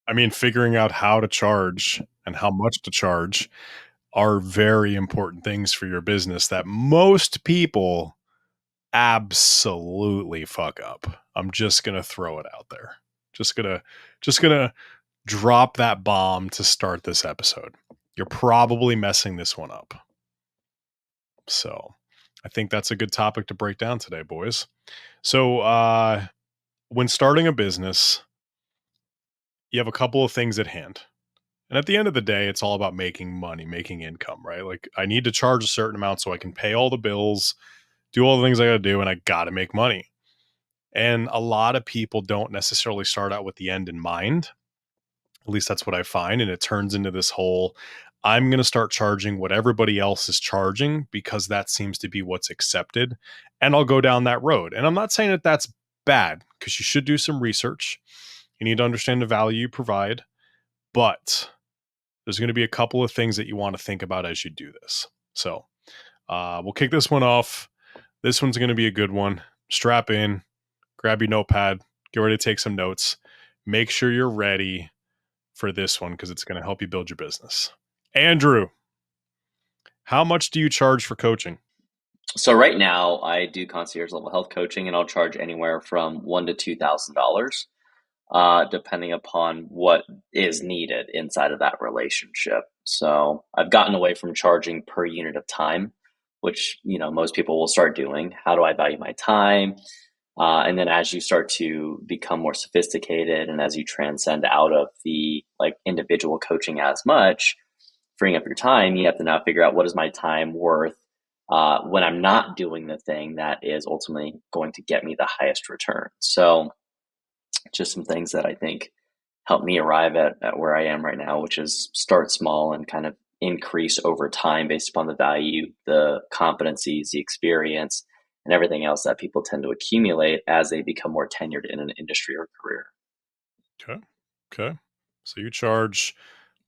I mean, figuring out how to charge and how much to charge are very important things for your business that most people absolutely fuck up. I'm just going to throw it out there. Just going to drop that bomb to start this episode. You're probably messing this one up. So, I think that's a good topic to break down today, boys. So, when starting a business, you have a couple of things at hand. And at the end of the day, it's all about making money, making income, right? Like I need to charge a certain amount so I can pay all the bills, do all the things I got to do, and I got to make money. And a lot of people don't necessarily start out with the end in mind. At least that's what I find. And it turns into this whole I'm going to start charging what everybody else is charging because that seems to be what's accepted. And I'll go down that road. And I'm not saying that that's bad because you should do some research. You need to understand the value you provide. But there's going to be a couple of things that you want to think about as you do this. So we'll kick this one off. This one's going to be a good one. Strap in, grab your notepad, get ready to take some notes. Make sure you're ready for this one because it's going to help you build your business. Andrew, how much do you charge for coaching? So right now I do concierge level health coaching and I'll charge anywhere from $1,000 to $2,000, depending upon what is needed inside of that relationship. So I've gotten away from charging per unit of time, which, most people will start doing. How do I value my time? And then as you start to become more sophisticated and as you transcend out of the individual coaching as much, freeing up your time, you have to now figure out what is my time worth when I'm not doing the thing that is ultimately going to get me the highest return. So just some things that I think help me arrive at where I am right now, which is start small and kind of increase over time based upon the value, the competencies, the experience, and everything else that people tend to accumulate as they become more tenured in an industry or career. Okay. Okay. So you charge,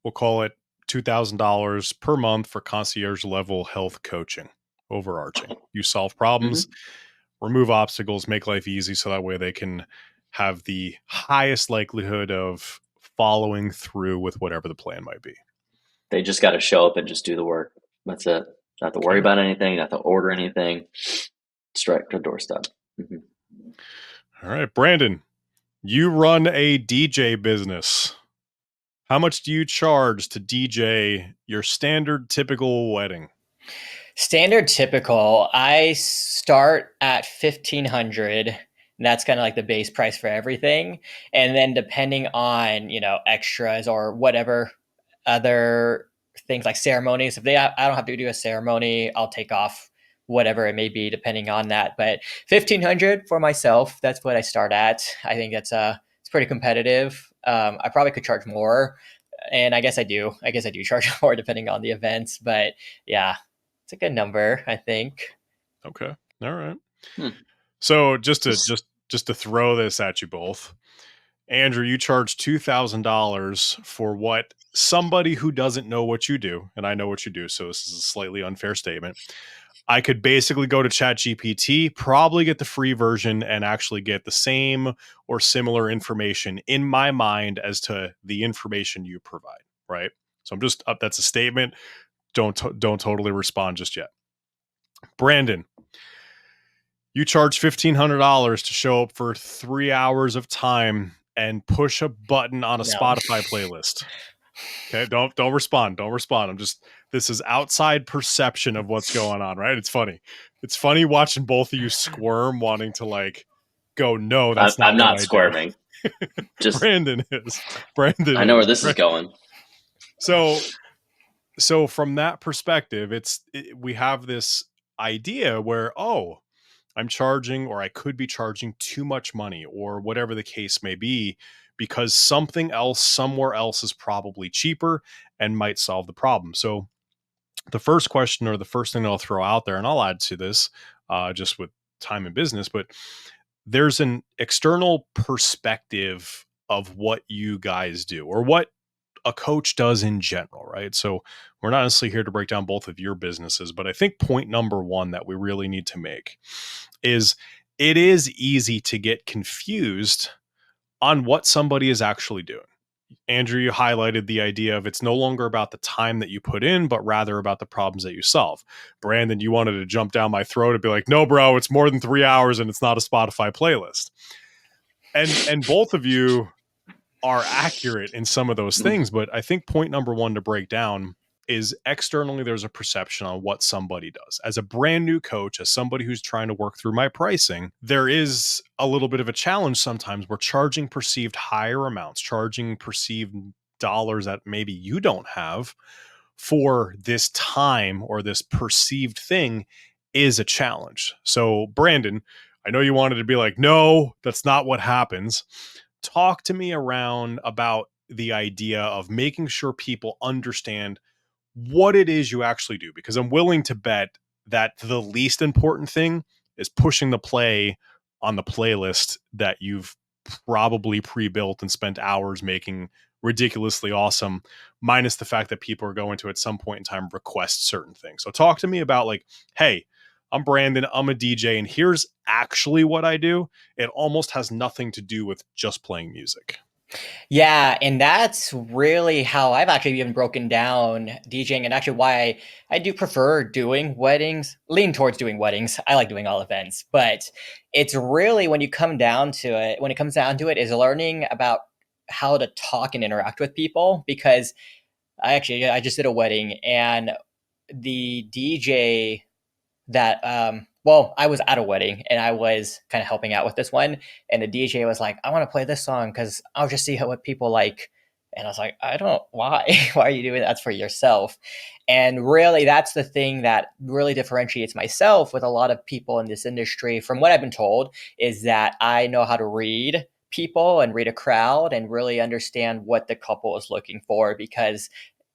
we'll call it $2,000 per month for concierge level health coaching, overarching. You solve problems, Mm-hmm. remove obstacles, make life easy so that way they can have the highest likelihood of following through with whatever the plan might be. They just got to show up and just do the work. That's it. Not to worry Okay. about anything, not to order anything. Straight to doorstep. Mm-hmm. All right, Brandon, you run a DJ business. How much do you charge to DJ your standard typical wedding? Standard typical, I start at 1,500. And that's kind of like the base price for everything. And then depending on, extras or whatever other things like ceremonies, if I don't have to do a ceremony, I'll take off whatever it may be depending on that. But 1,500 for myself, that's what I start at. I think it's pretty competitive. I probably could charge more, and I guess I do. I guess I do charge more depending on the events, but yeah, it's a good number, I think. Okay. All right. Hmm. So just to throw this at you both, Andrew, you charge $2,000 for what somebody who doesn't know what you do, and I know what you do, so this is a slightly unfair statement. I could basically go to ChatGPT, probably get the free version, and actually get the same or similar information in my mind as to the information you provide, right? So I'm just up. That's a statement. Don't totally respond just yet. Brandon, you charge $1,500 to show up for 3 hours of time and push a button on a No. Spotify playlist. Okay, don't respond. Don't respond. This is outside perception of what's going on, right? It's funny. It's funny watching both of you squirm, wanting to go, no, that's I'm not what not I do. squirming. Just Brandon is. Brandon I know where is. this is going. So from that perspective, we have this idea where, oh, I'm charging or I could be charging too much money or whatever the case may be because something else somewhere else is probably cheaper and might solve the problem. So the first question or the first thing that I'll throw out there, and I'll add to this just with time and business, but there's an external perspective of what you guys do or what a coach does in general, right? So we're not necessarily here to break down both of your businesses, but I think point number one that we really need to make is it is easy to get confused on what somebody is actually doing. Andrew, you highlighted the idea of it's no longer about the time that you put in, but rather about the problems that you solve. Brandon, you wanted to jump down my throat and be like, no, bro, it's more than 3 hours and it's not a Spotify playlist. And both of you are accurate in some of those things. But I think point number one to break down is externally, there's a perception on what somebody does. As a brand new coach, as somebody who's trying to work through my pricing, there is a little bit of a challenge sometimes. We're charging perceived higher amounts, charging perceived dollars that maybe you don't have for this time or this perceived thing is a challenge. So, Brandon, I know you wanted to be like, no, that's not what happens. Talk to me around about the idea of making sure people understand what it is you actually do, because I'm willing to bet that the least important thing is pushing the play on the playlist that you've probably pre-built and spent hours making ridiculously awesome, minus the fact that people are going to at some point in time request certain things. So talk to me about like, hey, I'm Brandon, I'm a DJ, and here's actually what I do. It almost has nothing to do with just playing music. Yeah, and that's really how I've actually even broken down DJing, and actually why I do prefer doing weddings, lean towards doing weddings. I like doing all events, but it's really when you come down to it, when it comes down to it, is learning about how to talk and interact with people. Because I just did a wedding, and the DJ that well, I was at a wedding and I was kind of helping out with this one, and the DJ was like, I want to play this song because I'll just see what people like. And I was like, I don't, why? Why are you doing that? That's for yourself. And really, that's the thing that really differentiates myself with a lot of people in this industry, from what I've been told, is that I know how to read people and read a crowd and really understand what the couple is looking for. Because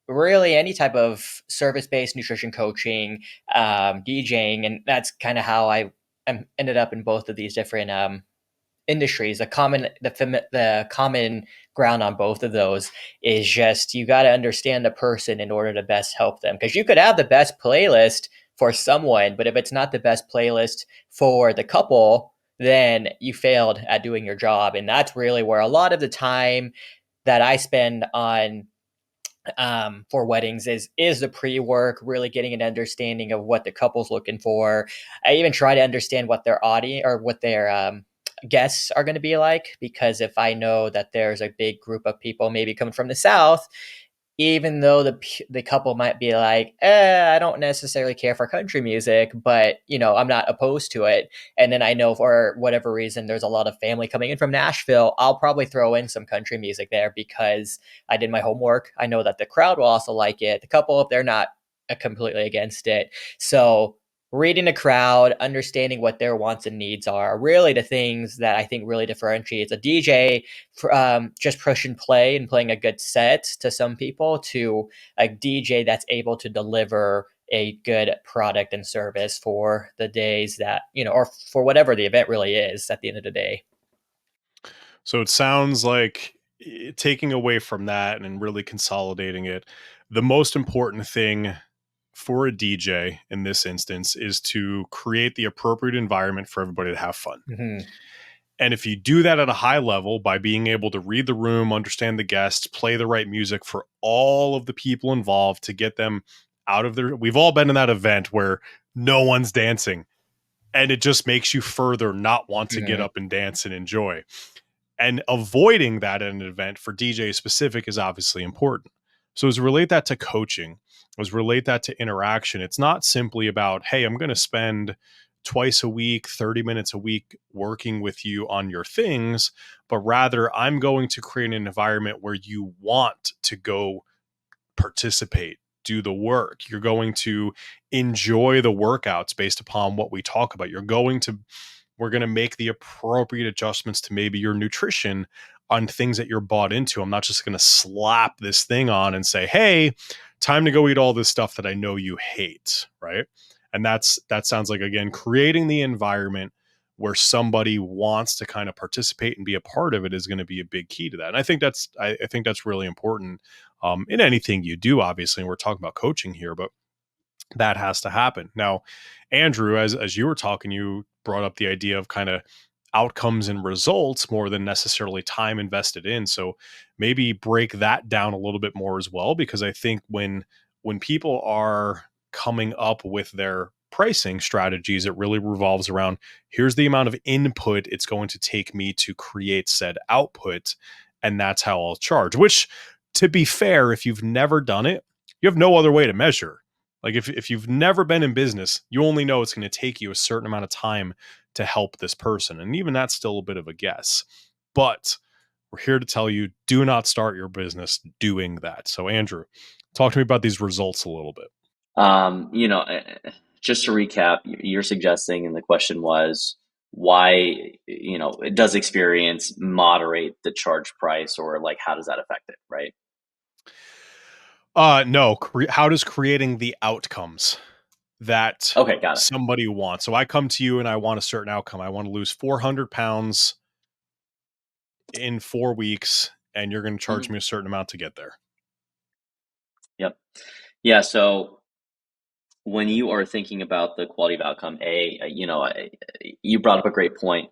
really any type of service-based nutrition coaching, DJing, and that's kind of how I ended up in both of these different industries. The common ground on both of those is just you got to understand the person in order to best help them. Because you could have the best playlist for someone, but if it's not the best playlist for the couple, then you failed at doing your job. And that's really where a lot of the time that I spend on for weddings is the pre-work, really getting an understanding of what the couple's looking for. I even try to understand what their audience or what their guests are going to be like, because if I know that there's a big group of people maybe coming from the South, even though the couple might be like, I don't necessarily care for country music, but I'm not opposed to it. And then I know for whatever reason there's a lot of family coming in from Nashville, I'll probably throw in some country music there because I did my homework. I know that the crowd will also like it. The couple, if they're not completely against it. So reading the crowd, understanding what their wants and needs are really the things that I think really differentiates a DJ just push and play and playing a good set to some people, to a DJ that's able to deliver a good product and service for the days that, or for whatever the event really is at the end of the day. So it sounds like taking away from that and really consolidating it, the most important thing for a DJ in this instance is to create the appropriate environment for everybody to have fun. Mm-hmm. And if you do that at a high level by being able to read the room, understand the guests, play the right music for all of the people involved to get them out of their, we've all been in that event where no one's dancing and it just makes you further not want to get Mm-hmm. up and dance and enjoy. And avoiding that at an event for DJ specific is obviously important. So as relate that to coaching, as relate that to interaction, it's not simply about, hey, I'm going to spend twice a week, 30 minutes a week working with you on your things, but rather I'm going to create an environment where you want to go participate, do the work. You're going to enjoy the workouts based upon what we talk about. We're going to make the appropriate adjustments to maybe your nutrition on things that you're bought into. I'm not just going to slap this thing on and say, hey, time to go eat all this stuff that I know you hate. Right. And that sounds like, again, creating the environment where somebody wants to kind of participate and be a part of it is going to be a big key to that. And I think that's really important in anything you do, obviously. And we're talking about coaching here, but that has to happen. Now, Andrew, as you were talking, you brought up the idea of kind of outcomes and results more than necessarily time invested in. So maybe break that down a little bit more as well, because I think when people are coming up with their pricing strategies, it really revolves around, here's the amount of input it's going to take me to create said output, and that's how I'll charge. Which, to be fair, if you've never done it, you have no other way to measure. Like if you've never been in business, you only know it's going to take you a certain amount of time to help this person. And even that's still a bit of a guess. But we're here to tell you, do not start your business doing that. So Andrew, talk to me about these results a little bit. You know, just to recap, you're suggesting, and the question was, why, does experience moderate the charge price, or like, how does that affect it, right? No. How does creating the outcomes that Okay, got it. somebody wants? So I come to you and I want a certain outcome. I want to lose 400 pounds in 4 weeks, and you're going to charge Mhm. me a certain amount to get there. Yep. Yeah. So when you are thinking about the quality of outcome, you brought up a great point.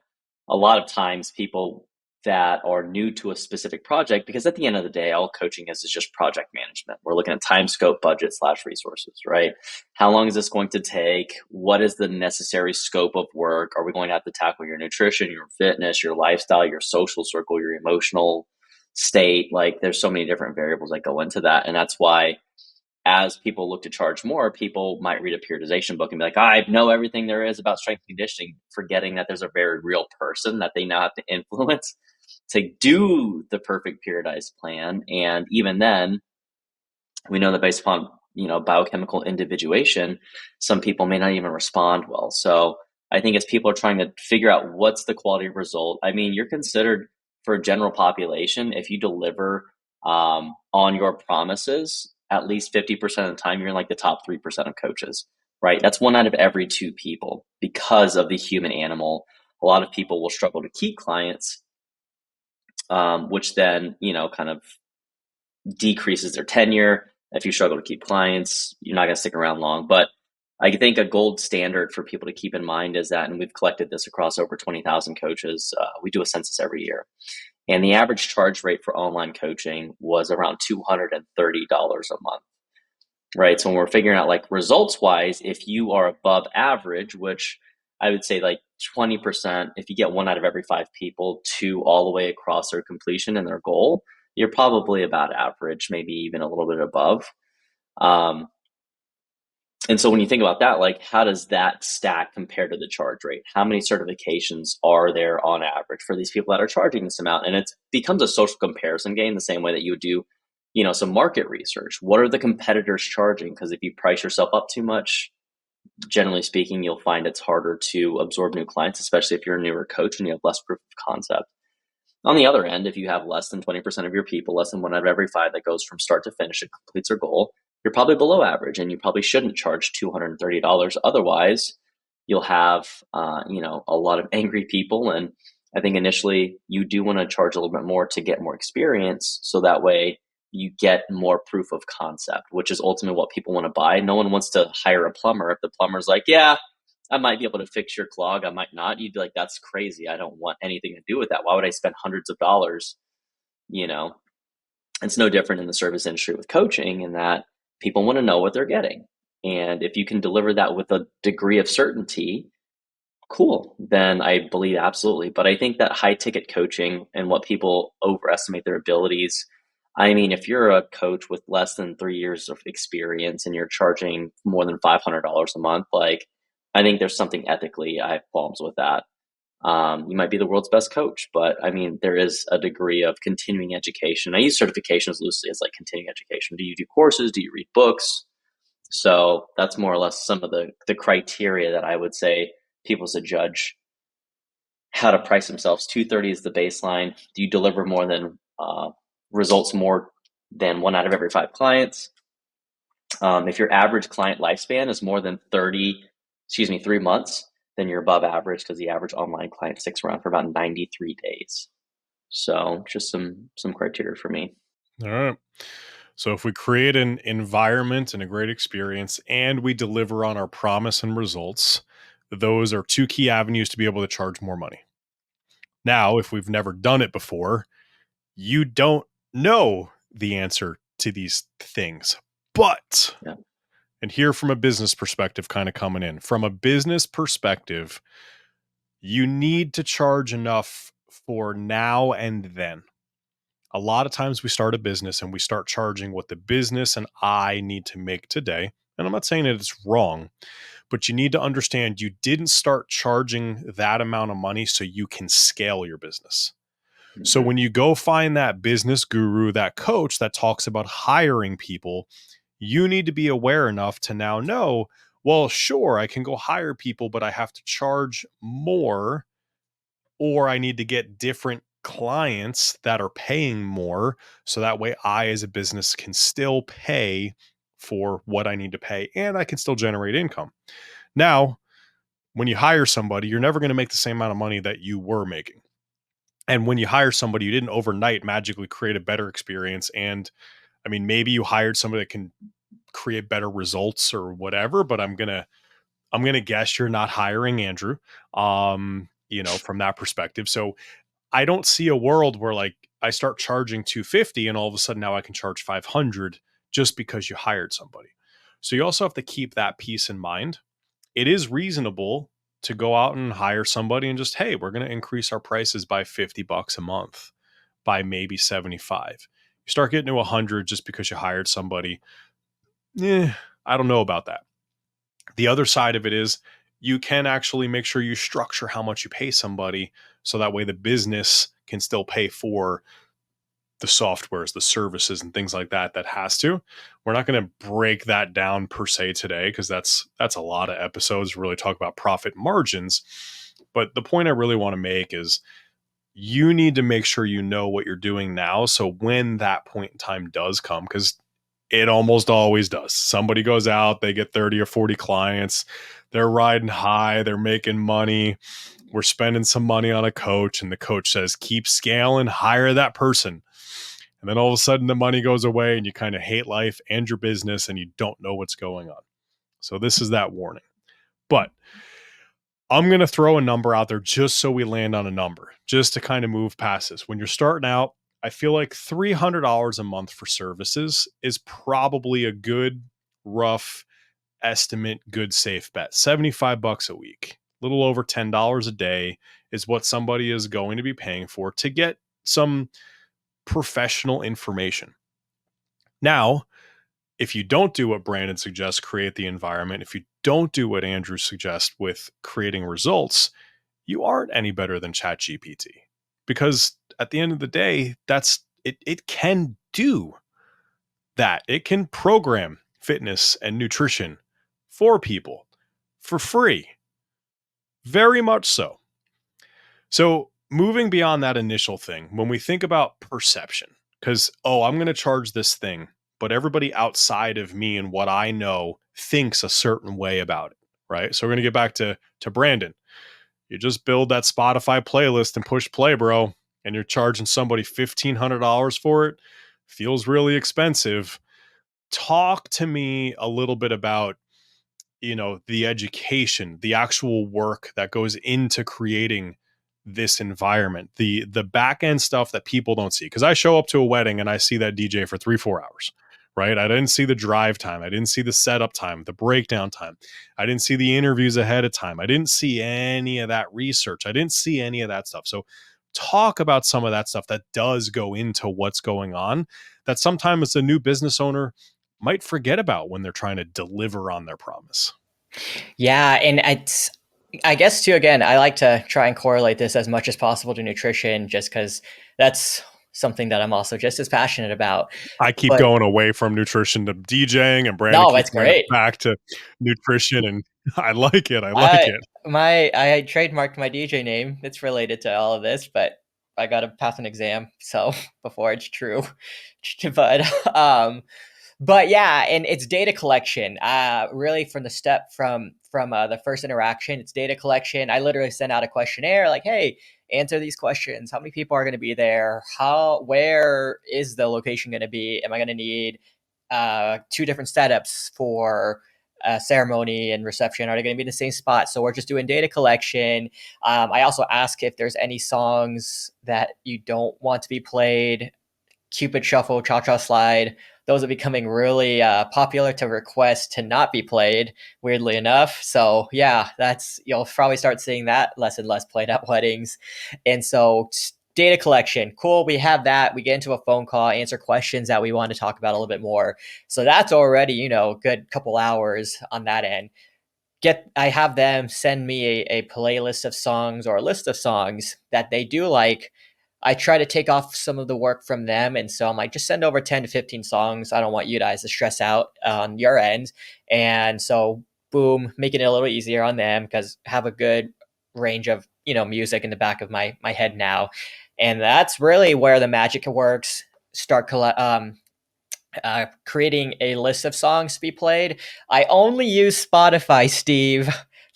A lot of times, people that are new to a specific project, because at the end of the day, all coaching is just project management. We're looking at time, scope, budget / resources, right? How long is this going to take? What is the necessary scope of work? Are we going to have to tackle your nutrition, your fitness, your lifestyle, your social circle, your emotional state? Like, there's so many different variables that go into that. And that's why, as people look to charge more, people might read a periodization book and be like, I know everything there is about strength and conditioning, forgetting that there's a very real person that they now have to influence to do the perfect periodized plan. And even then, we know that based upon, biochemical individuation, some people may not even respond well. So I think as people are trying to figure out what's the quality of result, I mean, you're considered, for a general population, if you deliver on your promises at least 50% of the time, you're in like the top 3% of coaches, right? That's 1 out of every 2 people. Because of the human animal, a lot of people will struggle to keep clients, which then, kind of decreases their tenure. If you struggle to keep clients, you're not going to stick around long. But I think a gold standard for people to keep in mind is that, and we've collected this across over 20,000 coaches, we do a census every year. And the average charge rate for online coaching was around $230 a month, right? So when we're figuring out, like, results wise, if you are above average, which I would say like 20%, if you get 1 out of every 5 people to all the way across their completion and their goal, you're probably about average, maybe even a little bit above. And so when you think about that, like, how does that stack compared to the charge rate? How many certifications are there on average for these people that are charging this amount? And it becomes a social comparison game, the same way that you would do, some market research. What are the competitors charging? Because if you price yourself up too much, generally speaking, you'll find it's harder to absorb new clients, especially if you're a newer coach and you have less proof of concept. On the other end, if you have less than 20% of your people, less than 1 out of every 5 that goes from start to finish and completes their goal, you're probably below average, and you probably shouldn't charge $230. Otherwise, you'll have, a lot of angry people. And I think initially you do want to charge a little bit more to get more experience. So that way you get more proof of concept, which is ultimately what people want to buy. No one wants to hire a plumber if the plumber's like, yeah, I might be able to fix your clog, I might not. You'd be like, that's crazy. I don't want anything to do with that. Why would I spend hundreds of dollars? You know, it's no different in the service industry with coaching, in that people want to know what they're getting. And if you can deliver that with a degree of certainty, cool, then I believe absolutely. But I think that high ticket coaching and what people overestimate their abilities. I mean, if you're a coach with less than 3 years of experience and you're charging more than $500 a month, like, I think there's something ethically, I have qualms with that. You might be the world's best coach, but I mean, there is a degree of continuing education. I use certifications loosely as like continuing education. Do you do courses? Do you read books? So that's more or less some of the criteria that I would say people should judge how to price themselves. 230 is the baseline. Do you deliver more than results more than 1 out of every 5 clients? If your average client lifespan is more than 3 months, then you're above average, because the average online client sticks around for about 93 days. So just some criteria for me. All right. So if we create an environment and a great experience and we deliver on our promise and results, those are 2 key avenues to be able to charge more money. Now, if we've never done it before, you don't know the answer to these things. But, Yeah. and here from a business perspective, kind of coming in, from a business perspective, you need to charge enough for now and then. A lot of times we start a business and we start charging what the business and I need to make today. And I'm not saying that it's wrong, but you need to understand you didn't start charging that amount of money so you can scale your business. So Mm-hmm. when you go find that business guru, that coach that talks about hiring people, you need to be aware enough to now know, well, sure, I can go hire people, but I have to charge more, or I need to get different clients that are paying more. So that way I, as a business, can still pay for what I need to pay and I can still generate income. Now, when you hire somebody, you're never going to make the same amount of money that you were making. And when you hire somebody, you didn't overnight magically create a better experience. And I mean, maybe you hired somebody that can create better results or whatever, but I'm gonna guess you're not hiring Andrew, from that perspective. So I don't see a world where like I start charging 250 and all of a sudden now I can charge 500 just because you hired somebody. So you also have to keep that piece in mind. It is reasonable to go out and hire somebody and just, hey, we're going to increase our prices by $50 a month, by maybe 75. You start getting to 100 just because you hired somebody. I don't know about that. The other side of it is you can actually make sure you structure how much you pay somebody so that way the business can still pay for the softwares, the services, and things like that has to. We're not going to break that down per se today because that's a lot of episodes to really talk about profit margins. But the point I really want to make is you need to make sure you know what you're doing now. So when that point in time does come, because it almost always does. Somebody goes out, they get 30 or 40 clients, they're riding high, they're making money. We're spending some money on a coach, and the coach says, keep scaling, hire that person. And then all of a sudden the money goes away and you kind of hate life and your business and you don't know what's going on. So this is that warning. But I'm going to throw a number out there just so we land on a number, just to kind of move past this. When you're starting out, I feel like $300 a month for services is probably a good, rough estimate, good, safe bet. 75 bucks a week, a little over $10 a day is what somebody is going to be paying for to get some professional information. Now, if you don't do what Brandon suggests, create the environment, if you don't do what Andrew suggests with creating results, you aren't any better than ChatGPT. Because at the end of the day, it can do that. It can program fitness and nutrition for people for free. Very much so. So moving beyond that initial thing, when we think about perception, because, I'm going to charge this thing, but everybody outside of me and what I know thinks a certain way about it, right? So we're going to get back to Brandon. You just build that Spotify playlist and push play, bro, and you're charging somebody $1,500 for it. Feels really expensive. Talk to me a little bit about the education, the actual work that goes into creating this environment, the back end stuff that people don't see. Because I show up to a wedding and I see that DJ for 3-4 hours, right? I didn't see the drive time, I didn't see the setup time, the breakdown time, I didn't see the interviews ahead of time, I didn't see any of that research, I didn't see any of that stuff. So talk about some of that stuff that does go into what's going on, that sometimes a new business owner might forget about when they're trying to deliver on their promise. Yeah, and I guess too, again, I like to try and correlate this as much as possible to nutrition just because that's something that I'm also just as passionate about. I keep But going away from nutrition to DJing, and Brandon no, keeps it's bringing it great. back to nutrition, and I like it. I like I it. I trademarked my DJ name. It's related to all of this, but I got to pass an exam, so before it's true. But but yeah, and it's data collection. Really from the step from the first interaction, it's data collection. I literally send out a questionnaire like, "Hey, answer these questions. How many people are going to be there? Where is the location going to be? Am I going to need two different setups for ceremony and reception, are they going to be in the same spot? So we're just doing data collection. I also ask if there's any songs that you don't want to be played. Cupid Shuffle, Cha Cha Slide, those are becoming really popular to request to not be played, weirdly enough. So yeah, you'll probably start seeing that less and less played at weddings. And so data collection, cool. We have that. We get into a phone call, answer questions that we want to talk about a little bit more. So that's already, a good couple hours on that end. I have them send me a playlist of songs or a list of songs that they do like. I try to take off some of the work from them. And so I'm like, just send over 10 to 15 songs. I don't want you guys to stress out on your end. And so, boom, making it a little easier on them because have a good range of, music in the back of my head now. And that's really where the magic works. Start creating a list of songs to be played. I only use Spotify, Steve,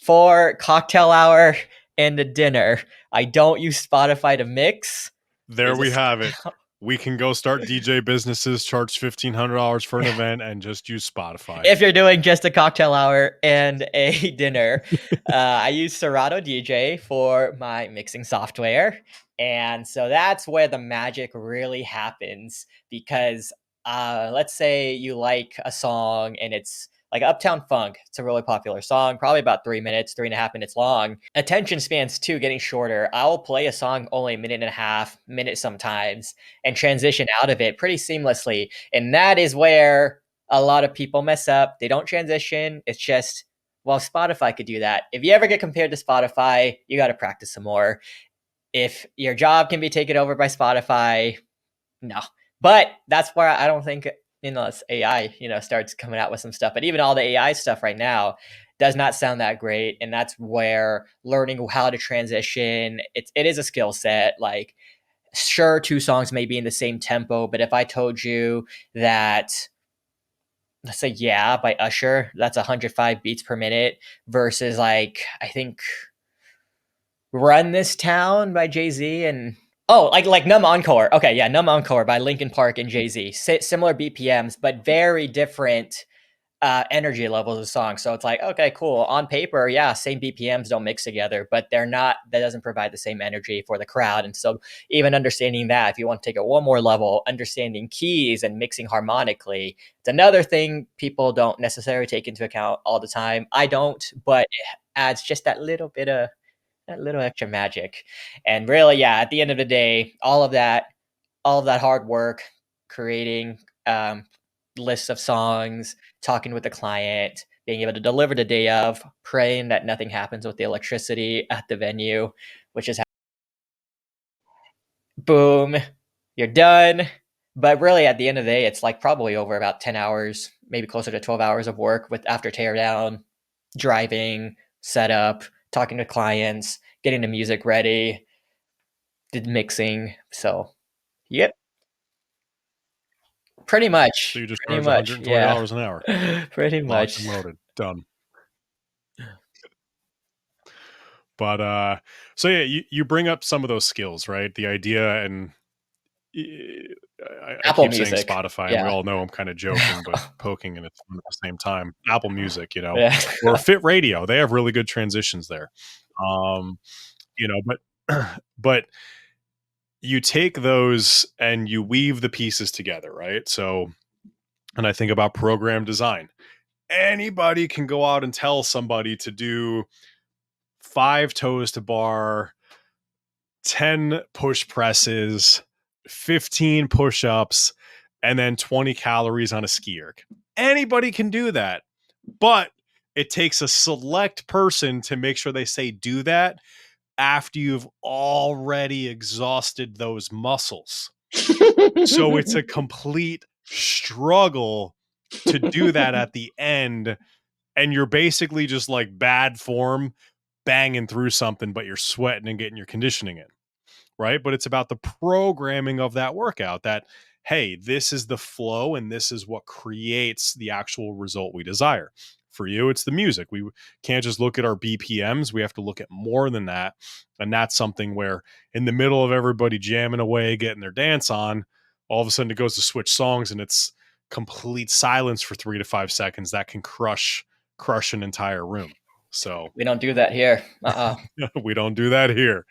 for cocktail hour and the dinner. I don't use Spotify to mix. There we have it. We can go start DJ businesses, charge $1,500 for an event, and just use Spotify. If you're doing just a cocktail hour and a dinner, I use Serato DJ for my mixing software. And so that's where the magic really happens because let's say you like a song and it's like Uptown Funk. It's a really popular song, probably about 3 minutes, 3.5 minutes long. Attention spans too getting shorter. I'll play a song only a minute and a half, minute sometimes, and transition out of it pretty seamlessly. And that is where a lot of people mess up. They don't transition. It's just, well, Spotify could do that. If you ever get compared to Spotify, you got to practice some more. If your job can be taken over by Spotify, no. But that's where I don't think, unless AI, starts coming out with some stuff. But even all the AI stuff right now does not sound that great. And that's where learning how to transition, it is a skill set. Like, sure, 2 songs may be in the same tempo, but if I told you that, let's say Yeah by Usher, that's 105 beats per minute versus like, I think Run This Town by Jay-Z and like Numb Encore. Okay, yeah, Numb Encore by Linkin Park and Jay-Z. Similar BPMs, but very different energy levels of songs. So it's like, okay, cool. On paper, yeah, same BPMs don't mix together, but they're not, that doesn't provide the same energy for the crowd. And so even understanding that, if you want to take it one more level, understanding keys and mixing harmonically, it's another thing people don't necessarily take into account all the time. I don't, but it adds just that little extra magic. And really, yeah, at the end of the day, all of that hard work, creating lists of songs, talking with the client, being able to deliver the day of, praying that nothing happens with the electricity at the venue, which is boom, you're done. But really, at the end of the day, it's like probably over about 10 hours, maybe closer to 12 hours of work with after teardown, driving, setup, talking to clients, getting the music ready, did mixing. So, yep. Pretty much. So you just Pretty charge much. Yeah. $120 an hour. Pretty Locked much. and loaded. Done. But so yeah, you bring up some of those skills, right? The idea, and I Apple keep saying Music. Spotify, and Yeah. we all know I'm kind of joking, but poking, and it's fun at the same time. Apple Music, Yeah. or Fit Radio, they have really good transitions there. But you take those and you weave the pieces together, right? So, and I think about program design. Anybody can go out and tell somebody to do 5 toes to bar, 10 push presses, 15 push-ups, and then 20 calories on a ski erg. Anybody can do that, but it takes a select person to make sure they say do that after you've already exhausted those muscles. So it's a complete struggle to do that at the end, and you're basically just like bad form banging through something, but you're sweating and getting your conditioning in, right? But it's about the programming of that workout that, hey, this is the flow and this is what creates the actual result we desire. For you, it's the music. We can't just look at our BPMs. We have to look at more than that. And that's something where in the middle of everybody jamming away, getting their dance on, all of a sudden it goes to switch songs and it's complete silence for 3 to 5 seconds. That can crush crush an entire room. So We don't do that here. we don't do that here.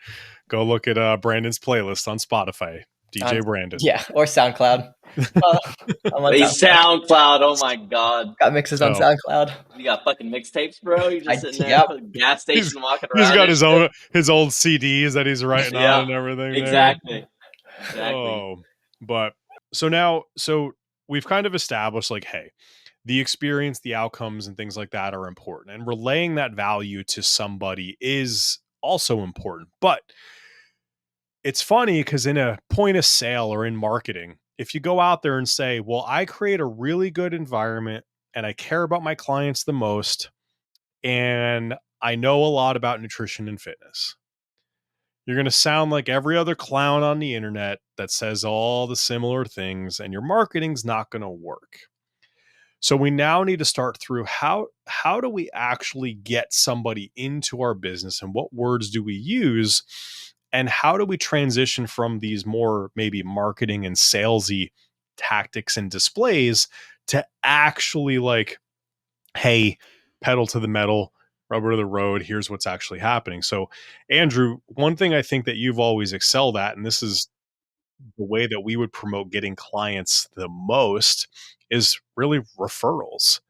Go look at Brandon's playlist on Spotify. DJ Brandon. Yeah, or SoundCloud. I'm on SoundCloud. Oh my God. Got mixes on SoundCloud. You got fucking mixtapes, bro? You're just sitting there at the gas station walking around. He's got his old CDs that he's writing on and everything. Exactly. Oh, but so we've kind of established like, hey, the experience, the outcomes, and things like that are important. And relaying that value to somebody is also important. But it's funny because in a point of sale or in marketing, if you go out there and say, well, I create a really good environment and I care about my clients the most, and I know a lot about nutrition and fitness, you're going to sound like every other clown on the internet that says all the similar things, and your marketing's not going to work. So we now need to start through how do we actually get somebody into our business, and what words do we use, and how do we transition from these more maybe marketing and salesy tactics and displays to actually like, hey, pedal to the metal, rubber to the road, here's what's actually happening. So Andrew, one thing I think that you've always excelled at, and this is the way that we would promote getting clients the most, is really referrals,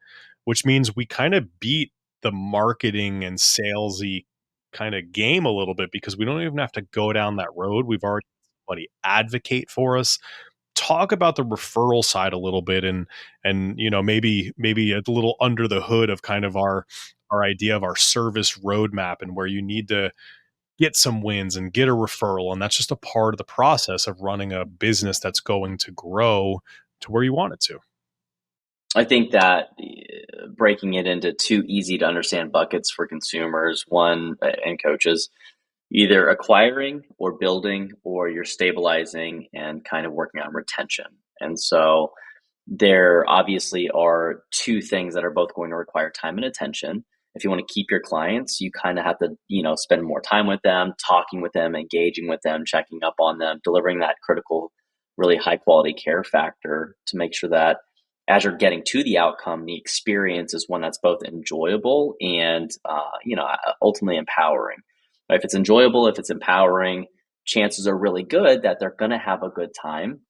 which means we kind of beat the marketing and salesy kind of game a little bit because we don't even have to go down that road. We've already had somebody advocate for us. Talk about the referral side a little bit, and you know, maybe a little under the hood of kind of our idea of our service roadmap, and where you need to get some wins and get a referral. And that's just a part of the process of running a business that's going to grow to where you want it to. I think that breaking it into two easy to understand buckets for consumers, one, and coaches, either acquiring or building, or you're stabilizing and kind of working on retention. And so there obviously are two things that are both going to require time and attention. If you want to keep your clients, you kind of have to, spend more time with them, talking with them, engaging with them, checking up on them, delivering that critical, really high quality care factor to make sure that as you're getting to the outcome, the experience is one that's both enjoyable and, ultimately empowering. If it's enjoyable, if it's empowering, chances are really good that they're going to have a good time.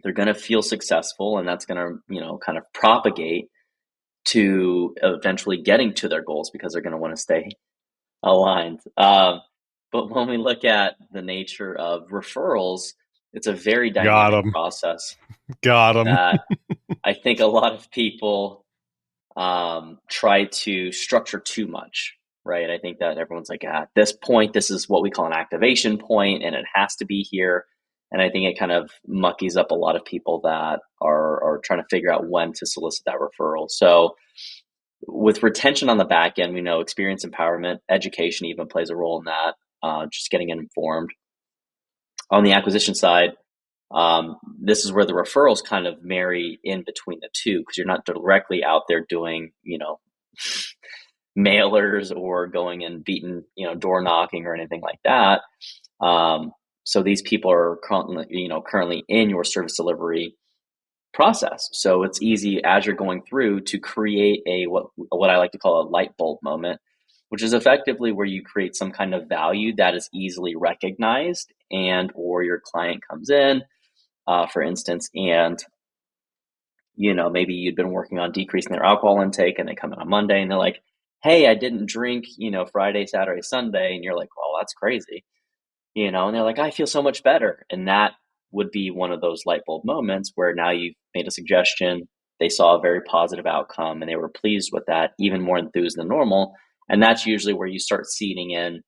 They're going to feel successful, and that's going to, kind of propagate to eventually getting to their goals because they're going to want to stay aligned. But when we look at the nature of referrals, it's a very dynamic process. Got them. I think a lot of people try to structure too much, right? I think that everyone's like, at this point, this is what we call an activation point, and it has to be here. And I think it kind of muckies up a lot of people that are trying to figure out when to solicit that referral. So with retention on the back end, we know experience, empowerment, education even plays a role in that, just getting informed. On the acquisition side, this is where the referrals kind of marry in between the two, because you're not directly out there doing, mailers or going and beating, door knocking or anything like that. So these people are currently in your service delivery process. So it's easy as you're going through to create what I like to call a light bulb moment, which is effectively where you create some kind of value that is easily recognized, and or your client comes in, for instance, and maybe you'd been working on decreasing their alcohol intake, and they come in on Monday and they're like, hey, I didn't drink, Friday, Saturday, Sunday. And you're like, well, that's crazy. And they're like, I feel so much better. And that would be one of those light bulb moments where now you've made a suggestion, they saw a very positive outcome, and they were pleased with that, even more enthused than normal. And that's usually where you start seeding in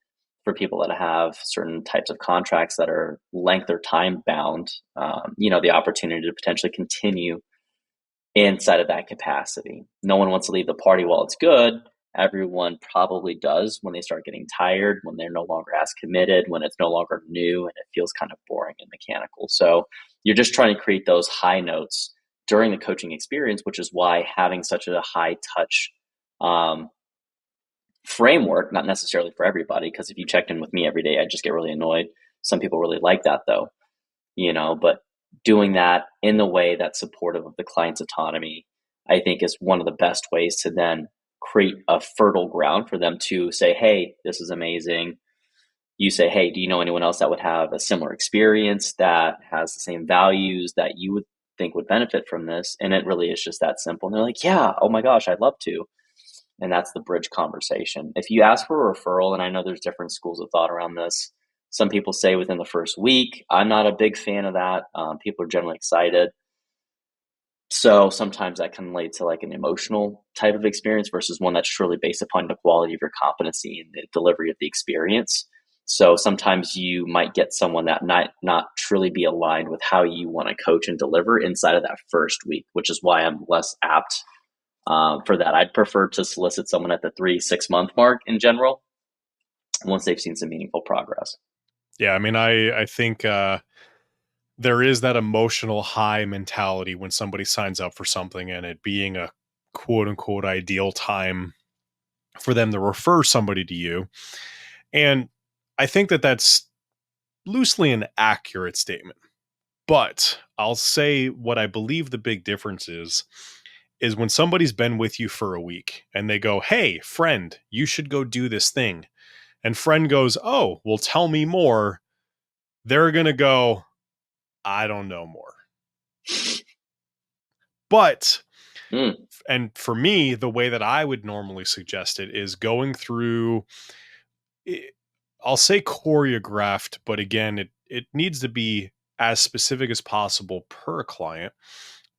for people that have certain types of contracts that are length or time bound, the opportunity to potentially continue inside of that capacity. No one wants to leave the party while it's good. Everyone probably does when they start getting tired, when they're no longer as committed, when it's no longer new and it feels kind of boring and mechanical. So you're just trying to create those high notes during the coaching experience, which is why having such a high touch framework, not necessarily for everybody, because if you checked in with me every day, I'd just get really annoyed. Some people really like that though, but doing that in the way that's supportive of the client's autonomy, I think, is one of the best ways to then create a fertile ground for them to say, hey, this is amazing. You say, hey, do you know anyone else that would have a similar experience, that has the same values, that you would think would benefit from this? And it really is just that simple. And they're like, yeah, oh my gosh, I'd love to. And that's the bridge conversation. If you ask for a referral, and I know there's different schools of thought around this, some people say within the first week. I'm not a big fan of that. People are generally excited. So sometimes that can lead to like an emotional type of experience versus one that's truly based upon the quality of your competency and the delivery of the experience. So sometimes you might get someone that might not truly be aligned with how you want to coach and deliver inside of that first week, which is why I'm less apt for that. I'd prefer to solicit someone at the 3-6 month mark in general, once they've seen some meaningful progress. Yeah, I mean, I think there is that emotional high mentality when somebody signs up for something, and it being a quote unquote ideal time for them to refer somebody to you. And I think that that's loosely an accurate statement. But I'll say what I believe the big difference is when somebody's been with you for a week and they go, hey, friend, you should go do this thing. And friend goes, oh, well, tell me more. They're going to go, I don't know more. But, and for me, the way that I would normally suggest it is going through, I'll say choreographed, but again, it needs to be as specific as possible per client.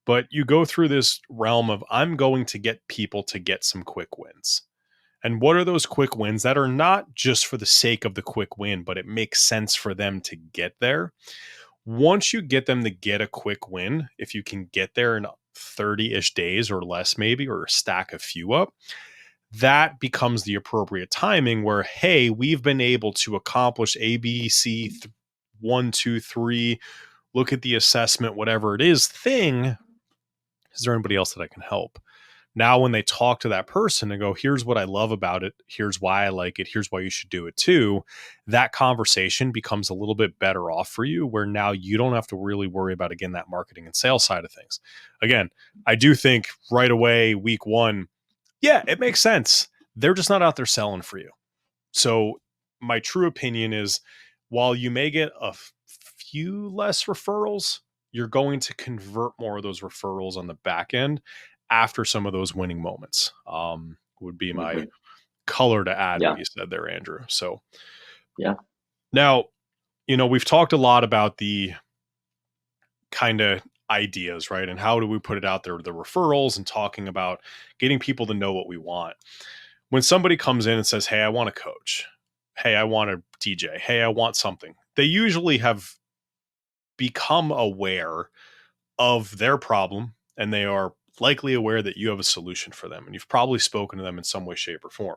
But you go through this realm of, I'm going to get people to get some quick wins. And what are those quick wins that are not just for the sake of the quick win, but it makes sense for them to get there? Once you get them to get a quick win, if you can get there in 30-ish days or less, maybe, or stack a few up, that becomes the appropriate timing where, hey, we've been able to accomplish A, B, C, 1, 2, 3, look at the assessment, whatever it is, thing. Is there anybody else that I can help? Now, when they talk to that person and go, here's what I love about it, here's why I like it, here's why you should do it too, that conversation becomes a little bit better off for you, where now you don't have to really worry about, again, that marketing and sales side of things. Again, I do think right away, week one, yeah, it makes sense. They're just not out there selling for you. So my true opinion is, while you may get a few less referrals, you're going to convert more of those referrals on the back end after some of those winning moments. Would be my color to add what you said there, Andrew. So yeah. Now, we've talked a lot about the kind of ideas, right? And how do we put it out there, the referrals, and talking about getting people to know what we want. When somebody comes in and says, hey, I want a coach. Hey, I want a DJ. Hey, I want something. They usually have become aware of their problem, and they are likely aware that you have a solution for them, and you've probably spoken to them in some way, shape, or form.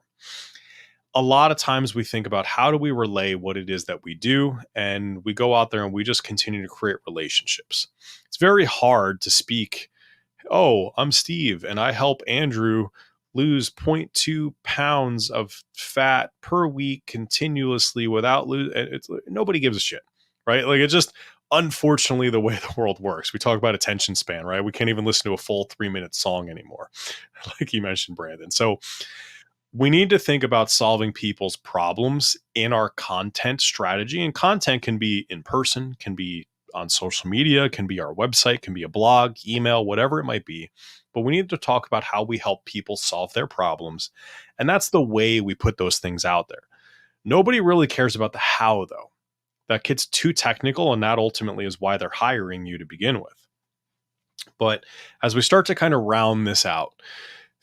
A lot of times we think about, how do we relay what it is that we do, and we go out there and we just continue to create relationships. It's very hard to speak, oh, I'm Steve and I help Andrew lose 0.2 pounds of fat per week continuously without nobody gives a shit, right? Like, it's just unfortunately the way the world works. We talk about attention span, right? We can't even listen to a full 3-minute song anymore, like you mentioned, Brandon. So we need to think about solving people's problems in our content strategy. And content can be in person, can be on social media, can be our website, can be a blog, email, whatever it might be. But we need to talk about how we help people solve their problems. And that's the way we put those things out there. Nobody really cares about the how, though. That gets too technical, and that ultimately is why they're hiring you to begin with. But as we start to kind of round this out,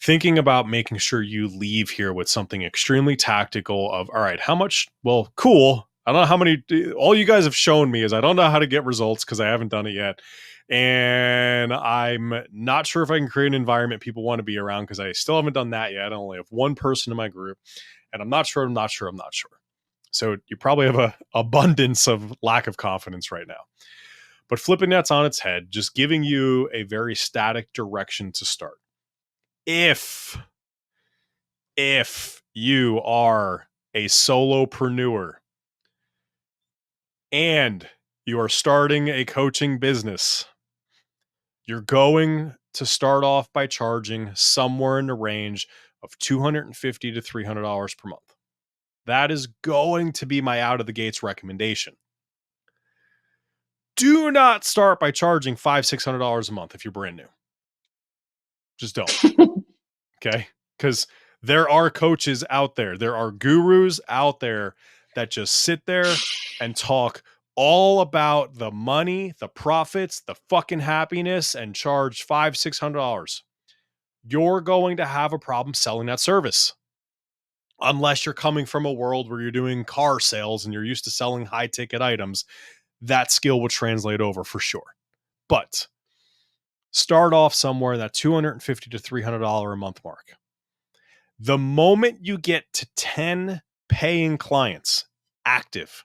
thinking about making sure you leave here with something extremely tactical of, all right, how much, well, cool. I don't know how many, all you guys have shown me is I don't know how to get results because I haven't done it yet. And I'm not sure if I can create an environment people want to be around because I still haven't done that yet. I only have one person in my group, and I'm not sure. So you probably have an abundance of lack of confidence right now. But flipping that's on its head, just giving you a very static direction to start. If you are a solopreneur and you are starting a coaching business, you're going to start off by charging somewhere in the range of $250 to $300 per month. That is going to be my out of the gates recommendation. Do not start by charging $500, $600 a month if you're brand new. Just don't. Okay? Because there are coaches out there, there are gurus out there that just sit there and talk all about the money, the profits, the fucking happiness, and charge $500, $600. You're going to have a problem selling that service. Unless you're coming from a world where you're doing car sales and you're used to selling high ticket items, that skill will translate over for sure. But start off somewhere in that $250 to $300 a month mark. The moment you get to 10 paying clients active,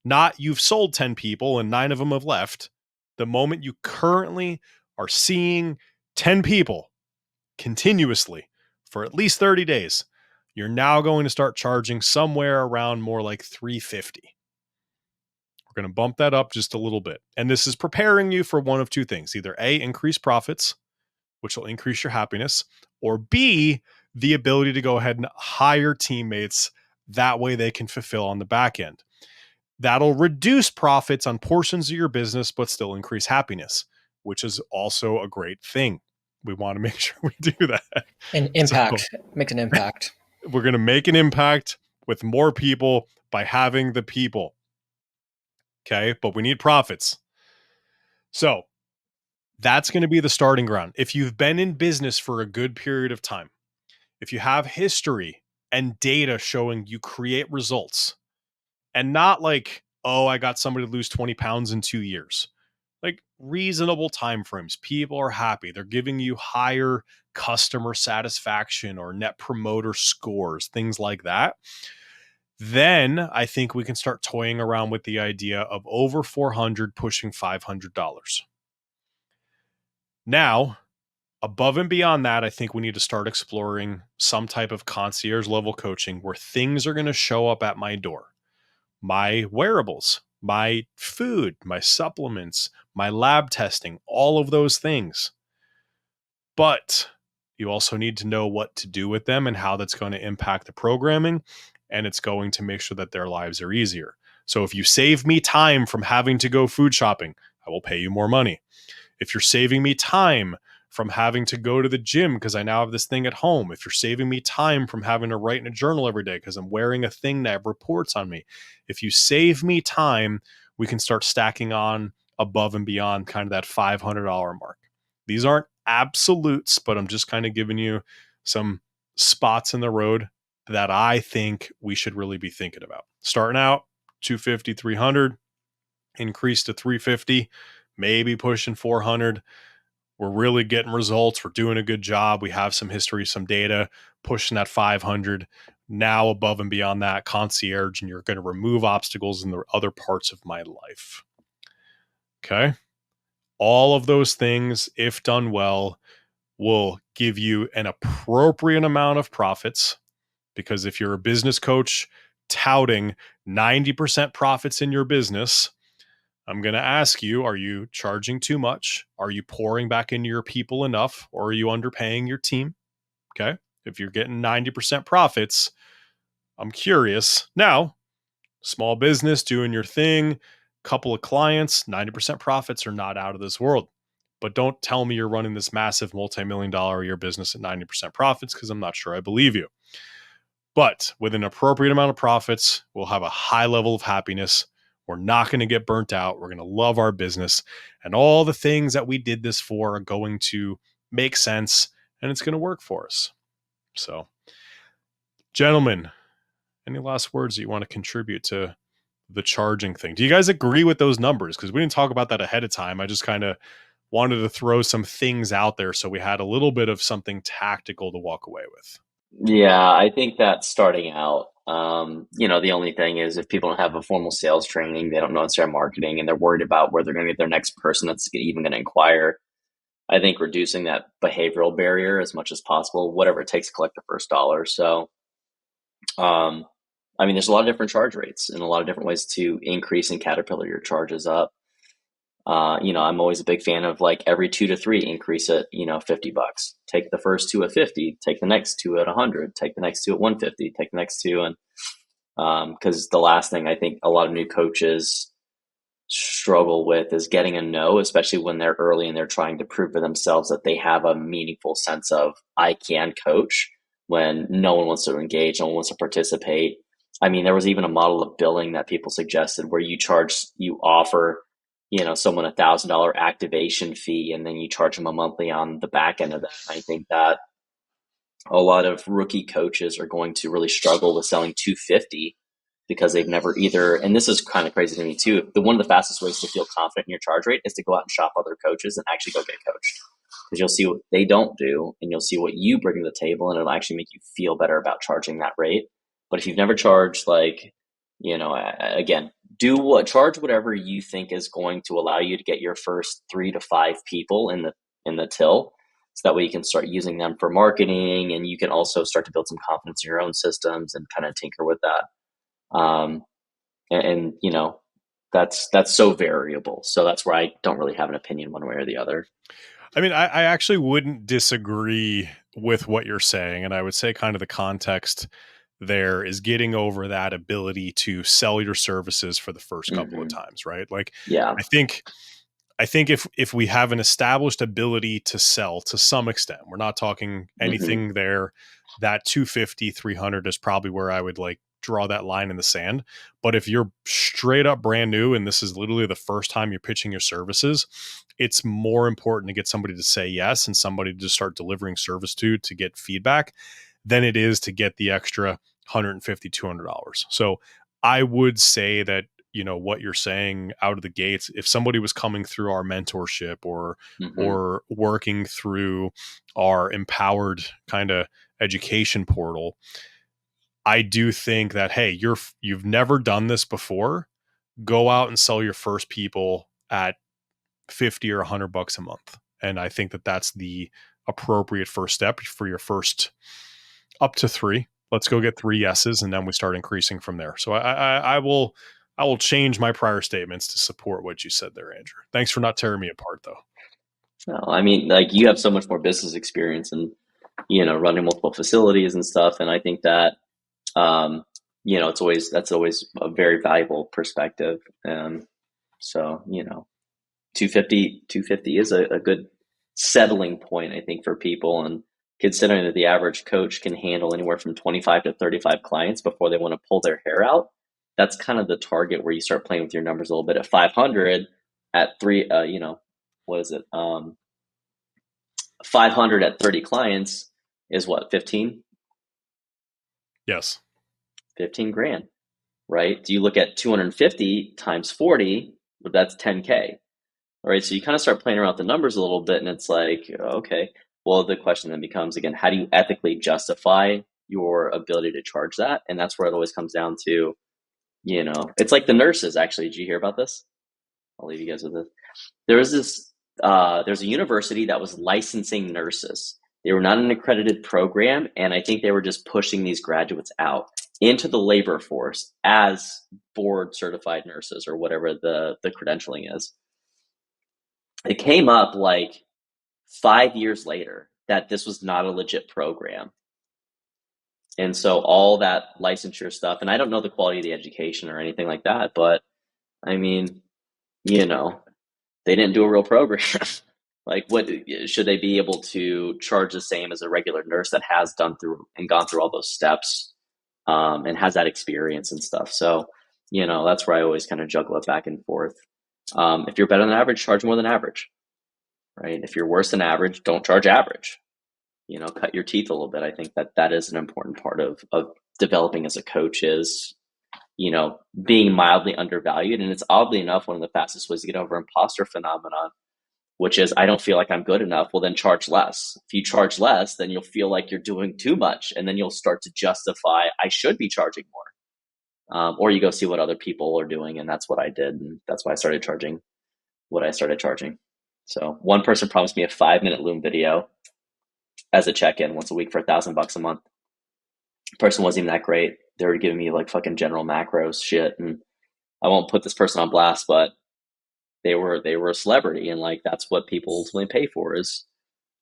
not you've sold 10 people and 9 of them have left, the moment you currently are seeing 10 people continuously for at least 30 days, you're now going to start charging somewhere around more like $350. We're going to bump that up just a little bit. And this is preparing you for one of two things: either A, increase profits, which will increase your happiness, or B, the ability to go ahead and hire teammates. That way they can fulfill on the back end. That'll reduce profits on portions of your business, but still increase happiness, which is also a great thing. We want to make sure we do that. An impact. Makes an impact. We're going to make an impact with more people by having the people. Okay, but we need profits. So that's going to be the starting ground. If you've been in business for a good period of time, if you have history and data showing you create results, and not like, oh, I got somebody to lose 20 pounds in 2 years, like reasonable timeframes, people are happy, they're giving you higher customer satisfaction or net promoter scores, things like that, then I think we can start toying around with the idea of over $400 pushing $500. Now, above and beyond that, I think we need to start exploring some type of concierge level coaching where things are going to show up at my door. My wearables, my food, my supplements, my lab testing, all of those things. But you also need to know what to do with them and how that's going to impact the programming, and it's going to make sure that their lives are easier. So if you save me time from having to go food shopping, I will pay you more money. If you're saving me time from having to go to the gym because I now have this thing at home, if you're saving me time from having to write in a journal every day because I'm wearing a thing that reports on me, if you save me time, we can start stacking on above and beyond kind of that $500 mark. These aren't absolutes, but I'm just kind of giving you some spots in the road that I think we should really be thinking about. Starting out 250, 300, increase to 350, maybe pushing 400. We're really getting results. We're doing a good job. We have some history, some data, pushing that 500. Now above and beyond that, concierge, and you're going to remove obstacles in the other parts of my life. Okay. All of those things, if done well, will give you an appropriate amount of profits. Because if you're a business coach touting 90% profits in your business, I'm going to ask you, are you charging too much? Are you pouring back into your people enough? Or are you underpaying your team? Okay. If you're getting 90% profits, I'm curious. Now, small business, doing your thing, couple of clients, 90% profits are not out of this world. But don't tell me you're running this massive multi-million-dollar a year business at 90% profits, because I'm not sure I believe you. But with an appropriate amount of profits, we'll have a high level of happiness. We're not going to get burnt out. We're going to love our business. And all the things that we did this for are going to make sense, and it's going to work for us. So, gentlemen, any last words that you want to contribute to the charging thing? Do you guys agree with those numbers? Because we didn't talk about that ahead of time. I just kind of wanted to throw some things out there so we had a little bit of something tactical to walk away with. Yeah, I think that starting out, the only thing is if people don't have a formal sales training, they don't know it's their marketing, and they're worried about where they're going to get their next person that's even going to inquire. I think reducing that behavioral barrier as much as possible, whatever it takes to collect the first dollar. So, there's a lot of different charge rates and a lot of different ways to increase and caterpillar your charges up. I'm always a big fan of like every 2 to 3 increase it, $50. Take the first two at 50, take the next two at 100, take the next two at 150, take the next two. And because the last thing I think a lot of new coaches struggle with is getting a no, especially when they're early and they're trying to prove to themselves that they have a meaningful sense of I can coach, when no one wants to engage, no one wants to participate. I mean, there was even a model of billing that people suggested where you offer, someone $1,000 activation fee, and then you charge them a monthly on the back end of that. And I think that a lot of rookie coaches are going to really struggle with selling 250 because they've never either, and this is kind of crazy to me too, one of the fastest ways to feel confident in your charge rate is to go out and shop other coaches and actually go get coached, because you'll see what they don't do and you'll see what you bring to the table, and it'll actually make you feel better about charging that rate. But if you've never charged, like, again, charge whatever you think is going to allow you to get your first 3 to 5 people in the till, so that way you can start using them for marketing, and you can also start to build some confidence in your own systems and kind of tinker with that. And that's so variable. So that's where I don't really have an opinion one way or the other. I mean, I actually wouldn't disagree with what you're saying. And I would say kind of the context there is getting over that ability to sell your services for the first couple of times, right? Like, yeah, I think if we have an established ability to sell to some extent, we're not talking anything there, that 250, 300 is probably where I would like draw that line in the sand. But if you're straight up brand new and this is literally the first time you're pitching your services, it's more important to get somebody to say yes and somebody to start delivering service to get feedback than it is to get the extra $150, $200. So I would say that, what you're saying out of the gates, if somebody was coming through our mentorship or working through our empowered kind of education portal, I do think that, hey, you've never done this before, go out and sell your first people at 50 or $100 a month. And I think that that's the appropriate first step for your first up to 3. Let's go get 3 yeses, and then we start increasing from there. So I will change my prior statements to support what you said there, Andrew. Thanks for not tearing me apart, though. No, I mean, like, you have so much more business experience and, running multiple facilities and stuff. And I think that, that's always a very valuable perspective. So, 250 is a good settling point, I think, for people. And considering that the average coach can handle anywhere from 25 to 35 clients before they want to pull their hair out, that's kind of the target where you start playing with your numbers a little bit. At 500 at 3, what is it? 500 at 30 clients is what, 15? Yes. 15 grand, right? Do you look at 250 times 40? That's 10K. All right, so you kind of start playing around with the numbers a little bit, and it's like, okay, well, the question then becomes, again, how do you ethically justify your ability to charge that? And that's where it always comes down to, it's like the nurses, actually. Did you hear about this? I'll leave you guys with this. There's a university that was licensing nurses. They were not an accredited program, and I think they were just pushing these graduates out into the labor force as board certified nurses, or whatever the credentialing is. It came up like 5 years later that this was not a legit program. And so all that licensure stuff, and I don't know the quality of the education or anything like that, but I mean, they didn't do a real program. Like, what should they be able to charge the same as a regular nurse that has gone through all those steps, and has that experience and stuff? So, that's where I always kind of juggle it back and forth. If you're better than average, charge more than average, right? If you're worse than average, don't charge average. Cut your teeth a little bit. I think that is an important part of developing as a coach, is, being mildly undervalued. And it's oddly enough one of the fastest ways to get over imposter phenomenon, which is, I don't feel like I'm good enough. Well, then charge less. If you charge less, then you'll feel like you're doing too much. And then you'll start to justify, I should be charging more. Or you go see what other people are doing. And that's what I did. And that's why I started charging what I started charging. So one person promised me a 5-minute Loom video as a check-in once a week for $1,000 a month. The person wasn't even that great. They were giving me like fucking general macros shit. And I won't put this person on blast, but they were a celebrity, and like that's what people ultimately pay for is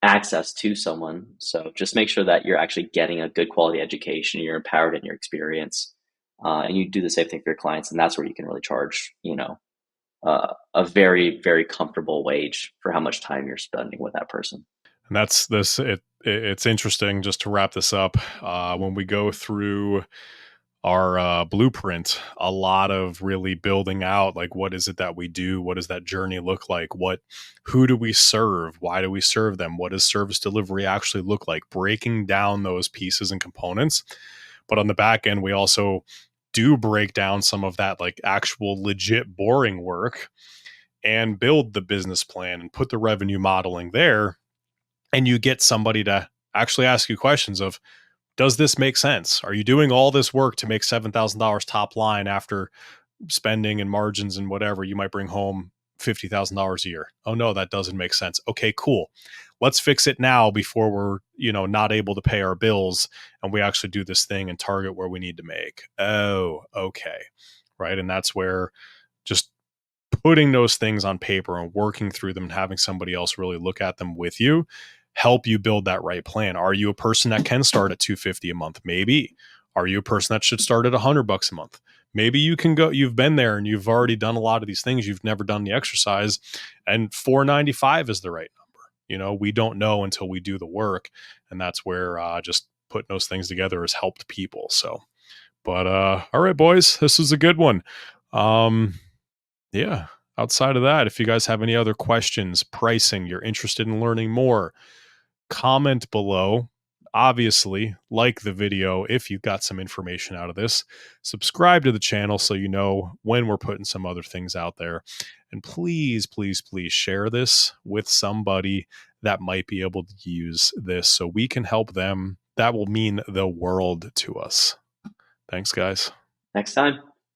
access to someone. So just make sure that you're actually getting a good quality education, you're empowered in your experience, and you do the same thing for your clients, and that's where you can really charge, a very, very comfortable wage for how much time you're spending with that person. And that's this. It's interesting, just to wrap this up. When we go through our blueprint, a lot of really building out, like, what is it that we do? What does that journey look like? Who do we serve? Why do we serve them? What does service delivery actually look like? Breaking down those pieces and components. But on the back end, we also do break down some of that, like, actual legit boring work, and build the business plan and put the revenue modeling there. And you get somebody to actually ask you questions of, does this make sense? Are you doing all this work to make $7,000 top line after spending and margins and whatever? You might bring home $50,000 a year. Oh no, that doesn't make sense. Okay, cool. Let's fix it now before we're, not able to pay our bills, and we actually do this thing and target where we need to make. Oh, okay. Right. And that's where just putting those things on paper and working through them and having somebody else really look at them with you help you build that right plan. Are you a person that can start at $250 a month? Maybe. Are you a person that should start at $100 a month? Maybe you can go, you've been there and you've already done a lot of these things. You've never done the exercise, and $495 is the right number. We don't know until we do the work. And that's where just putting those things together has helped people. So, but all right, boys, this was a good one. Yeah. Outside of that, if you guys have any other questions, pricing, you're interested in learning more, comment below. Obviously, like the video if you got some information out of this. Subscribe to the channel so you know when we're putting some other things out there. And please, please, please share this with somebody that might be able to use this so we can help them. That will mean the world to us. Thanks, guys. Next time.